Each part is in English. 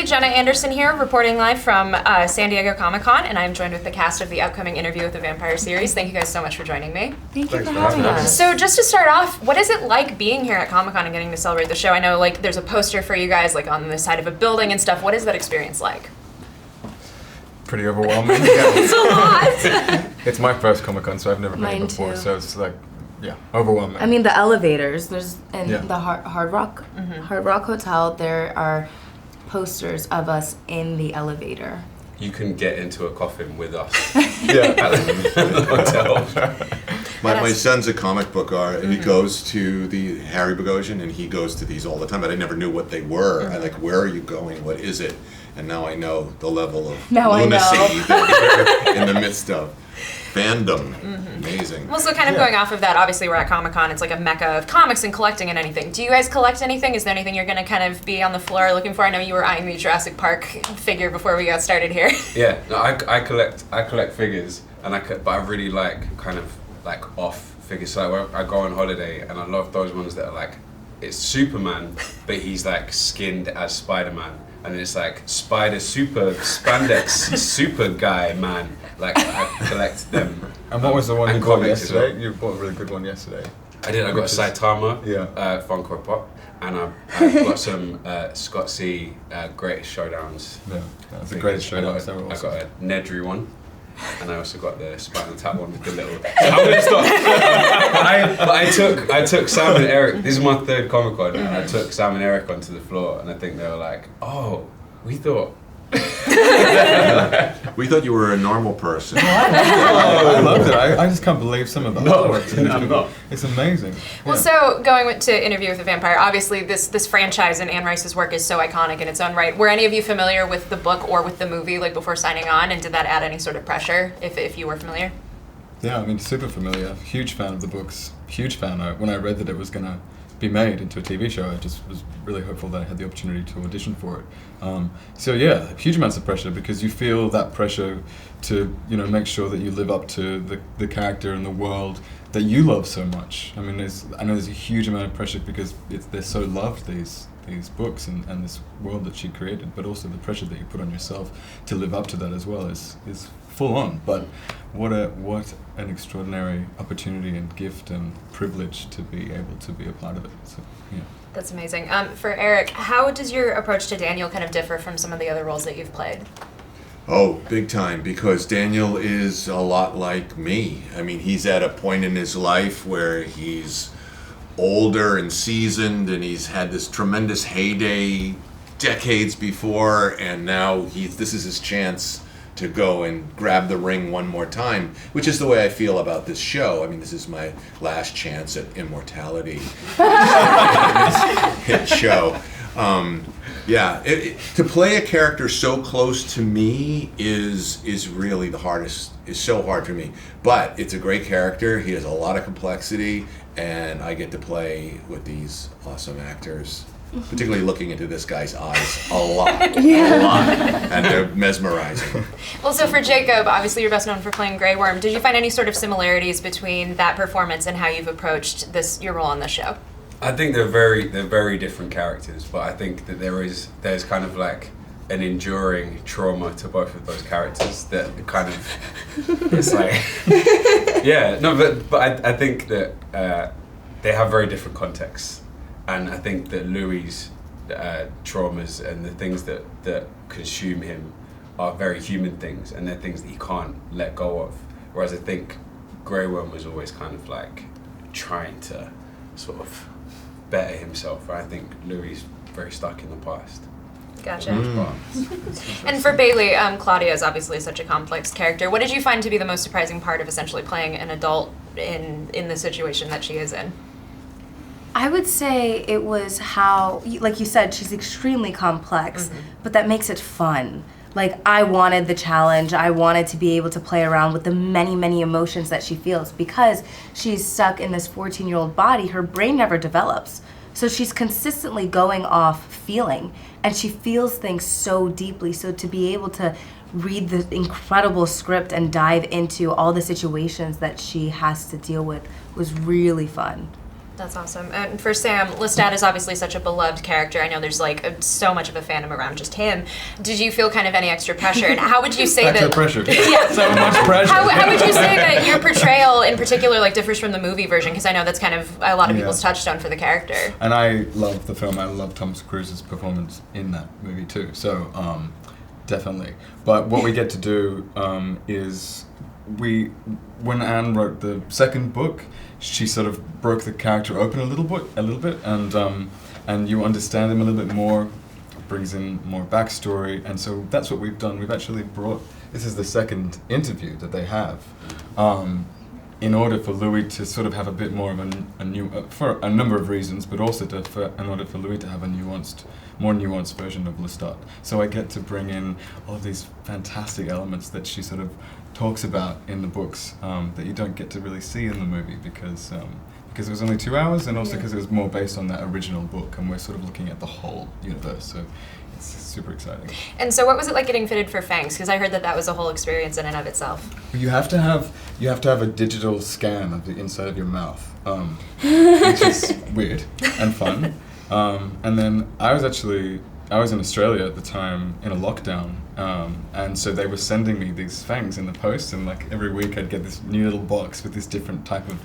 Jenna Anderson here, reporting live from San Diego Comic-Con, and I'm joined with the cast of the upcoming Interview with the Vampire series. Thank you guys so much for joining me. Thanks for having us. So just to start off, what is it like being here at Comic-Con and getting to celebrate the show? I know like there's a poster for you guys like on the side of a building and stuff. What is that experience like? Pretty overwhelming. It's a lot. It's my first Comic-Con, so I've never been Mine here before, too. so it's like, yeah, overwhelming. I mean, the elevators. There's in Yeah. the Hard Rock Hotel. There are posters of us in the elevator. You can get into a coffin with us Yeah. at the hotel. My son's a comic book artist. He goes to the Harry Bogosian, and he goes to these all the time, but I never knew what they were. I like, where are you going? What is it? And now I know the level of Now I lunacy know. that you're in the midst of. Fandom. Amazing. Well, so kind of going off of that, obviously we're at Comic-Con, it's like a mecca of comics and collecting and anything. Do you guys collect anything? Is there anything you're going to kind of be on the floor looking for? I know you were eyeing the Jurassic Park figure before we got started here. Yeah, no, I collect figures, and but I really like kind of like off figures. So like, when I go on holiday, and I love those ones that are like, it's Superman, but he's like skinned as Spider-Man. And it's like Spider Super Spandex Super Guy Man. Like I collect them. And what was the one and you bought comics as yesterday? well. You bought a really good one yesterday. I did. I got a Saitama Funko Pop, and I got some Scott C Greatest Showdowns. Yeah, that's the greatest showdowns. They were I awesome. got a Nedry one, and I also got the Spinal Tap one with the little. So I'm gonna stop. I took Sam and Eric. This is my third Comic Con. And I took Sam and Eric onto the floor, and I think they were like, "Oh, we thought." We thought you were a normal person. I loved it. I just can't believe some of that. I'm not. It's amazing. Well, Yeah. so going to Interview with the Vampire, obviously this franchise and Anne Rice's work is so iconic in its own right. Were any of you familiar with the book or with the movie like before signing on, and did that add any sort of pressure if you were familiar? Yeah, I mean, super familiar. Huge fan of the books. Huge fan. When I read that it was going to be made into a TV show, I just was really hopeful that I had the opportunity to audition for it. So yeah, huge amounts of pressure, because you feel that pressure to, make sure that you live up to the character and the world that you love so much. I mean, I know there's a huge amount of pressure because they're so loved, these books and this world that she created, but also the pressure that you put on yourself to live up to that as well is full on. But what an extraordinary opportunity and gift and privilege to be able to be a part of it. So, yeah. That's amazing. For Eric, how does your approach to Daniel kind of differ from some of the other roles that you've played? Oh, big time, because Daniel is a lot like me. I mean, he's at a point in his life where he's older and seasoned, and he's had this tremendous heyday decades before, and now this is his chance to go and grab the ring one more time, which is the way I feel about this show. I mean, this is my last chance at immortality. Hit show. To play a character so close to me is really the hardest, is so hard for me. But it's a great character. He has a lot of complexity, and I get to play with these awesome actors. Particularly looking into this guy's eyes a lot, and they're mesmerizing. Well, so for Jacob, obviously you're best known for playing Grey Worm. Did you find any sort of similarities between that performance and how you've approached your role on the show? I think they're very different characters, but I think that there's kind of like an enduring trauma to both of those characters that kind of it's like but I think that they have very different contexts, and I think that Louis' traumas and the things that consume him are very human things, and they're things that he can't let go of. Whereas I think Grey Worm was always kind of like trying to sort of better himself. I think Louis is very stuck in the past. Gotcha. And for Bailey, Claudia is obviously such a complex character. What did you find to be the most surprising part of essentially playing an adult in the situation that she is in? I would say it was how, like you said, she's extremely complex, but that makes it fun. Like, I wanted the challenge. I wanted to be able to play around with the many, many emotions that she feels. Because she's stuck in this 14-year-old body, her brain never develops. So she's consistently going off feeling, and she feels things so deeply. So to be able to read the incredible script and dive into all the situations that she has to deal with was really fun. That's awesome. And for Sam, Lestat is obviously such a beloved character. I know there's like so much of a fandom around just him. Did you feel kind of any extra pressure? And how would you say Extra that? pressure. Yeah. So much pressure. How would you say that your portrayal in particular like differs from the movie version? Because I know that's kind of a lot of people's touchstone for the character. And I love the film. I love Tom Cruise's performance in that movie too. So definitely. But what we get to do is when Anne wrote the second book, she sort of broke the character open a little bit, and you understand him a little bit more. Brings in more backstory, and so that's what we've done. We've actually brought. This is the second interview that they have. In order for Louis to sort of have a bit more of a new, for a number of reasons, but also in order for Louis to have a more nuanced version of Lestat. So I get to bring in all of these fantastic elements that she sort of talks about in the books that you don't get to really see in the movie because it was only 2 hours, and also because it was more based on that original book, and we're sort of looking at the whole universe. So it's super exciting. And so, what was it like getting fitted for fangs? Because I heard that was a whole experience in and of itself. You have to have a digital scan of the inside of your mouth, which is weird and fun. And then I was in Australia at the time in a lockdown, and so they were sending me these fangs in the post, and like every week I'd get this new little box with this different type of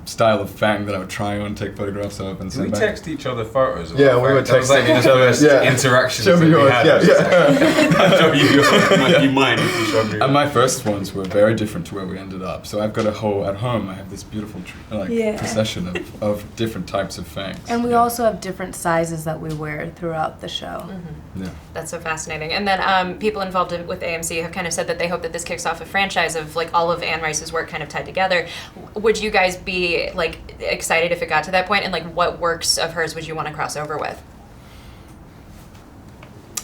style of fang that I would try on, take photographs of, and Did we send back. text each other photos? Of Yeah, our we were fangs? That was texting like each other, first yeah. interactions Show me that we yours, had. yeah, It was just yeah. like, I'll show you yours. Might be mine if you show me. And my first ones were very different to where we ended up. So I've got at home I have this beautiful procession of different types of fangs. And we also have different sizes that we wear throughout the show. Yeah. That's so fascinating. And then people involved with AMC have kind of said that they hope that this kicks off a franchise of like all of Anne Rice's work kind of tied together. Would you guys be like excited if it got to that point, and like what works of hers would you want to cross over with?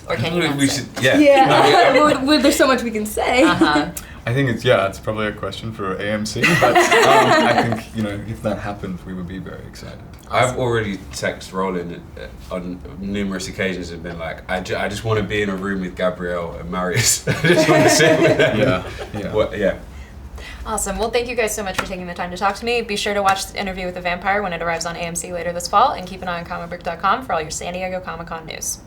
Or can you not We say? should, yeah. Well, there's so much we can say. I think it's probably a question for AMC, but I think if that happened, we would be very excited. I've already texted Rolin on numerous occasions and been like, I just want to be in a room with Gabrielle and Marius. I just want to sit with them. Yeah. Awesome. Well, thank you guys so much for taking the time to talk to me. Be sure to watch the Interview with the Vampire when it arrives on AMC later this fall, and keep an eye on Comicbook.com for all your San Diego Comic-Con news.